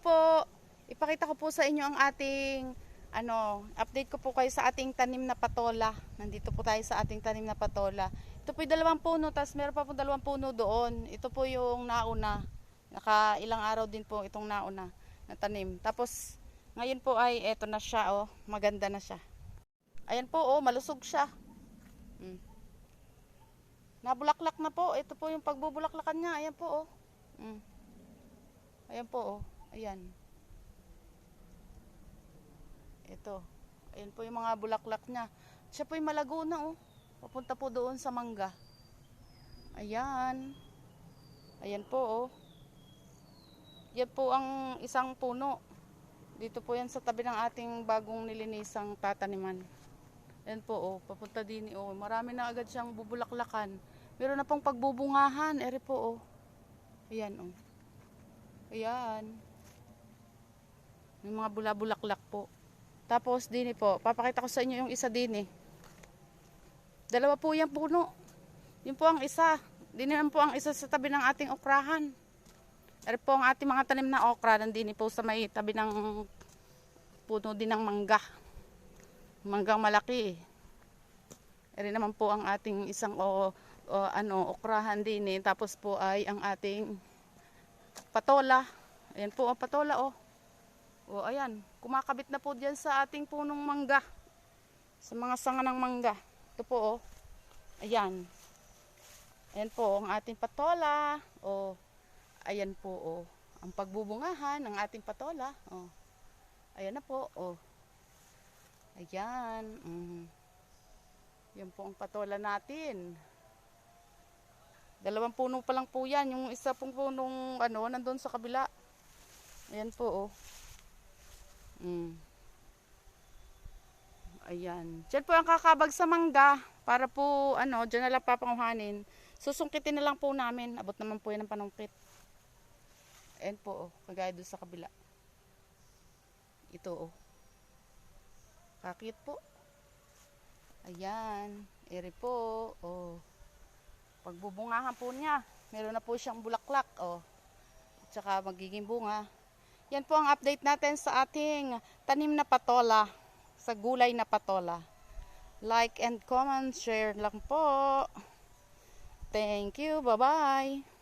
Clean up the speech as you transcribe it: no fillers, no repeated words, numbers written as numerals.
po. Ipakita ko po sa inyo ang ating update ko po kayo sa ating tanim na patola. Nandito po tayo sa ating tanim na patola. Ito po yung 2 puno, tapos meron pa po 2 puno doon. Ito po yung nauna. Ilang araw din po itong nauna na tanim. Tapos ngayon po ay eto na siya, oh. Maganda na siya. Ayan po, oh, malusog siya. Nabulaklak na po. Ito po yung pagbubulaklakan niya. Ayan po, oh. Ayan po, oh. Ayan. Ito. Ayan po yung mga bulaklak niya. Siya po yung malago na, oh. Papunta po doon sa mangga. Ayan. Ayan po, oh. Yan po ang isang puno. Dito po yan sa tabi ng ating bagong nilinisang tataniman. Ayan po, oh. Papunta din, oh. Marami na agad siyang bubulaklakan. Meron na pong pagbubungahan. Ere po, oh. Ayan, oh. Ayan. May mga bula-bulaklak po. Tapos din po, papakita ko sa inyo yung isa din eh. 2 po yung puno. Yun po ang isa. Din naman po ang isa sa tabi ng ating okrahan. Ere po ang ating mga tanim na okra. Nandini po sa may tabi ng puno din ng mangga. Manggang malaki eh. Ere naman po ang ating isang okrahan din eh. Tapos po ay ang ating patola. Ayan po ang patola, oh. O ayan, kumakabit na po diyan sa ating punong mangga. Sa mga sanga ng mangga. Ito po, oh. Ayan. Ayan po ang ating patola. O ayan po, oh. Ang pagbubungahan ng ating patola. Oh. Ayan na po, oh. Ayan. Yan po ang patola natin. 2 puno pa lang po yan. Yung isa pong punong nandun sa kabila. Ayan po, oh. Ayan. Diyan po ang kakabag sa mangga. Para po, dyan na lang papanguhanin. Susungkitin na lang po namin. Abot naman po yan ng panungkit. Ayan po, oh. Kagaya doon sa kabila. Ito, oh. Kakit po. Ayan. Ere po, oh. Pagbubungahan po niya. Meron na po siyang bulaklak, oh. At saka magiging bunga. Yan po ang update natin sa ating tanim na patola. Sa gulay na patola. Like and comment, share lang po. Thank you. Bye-bye.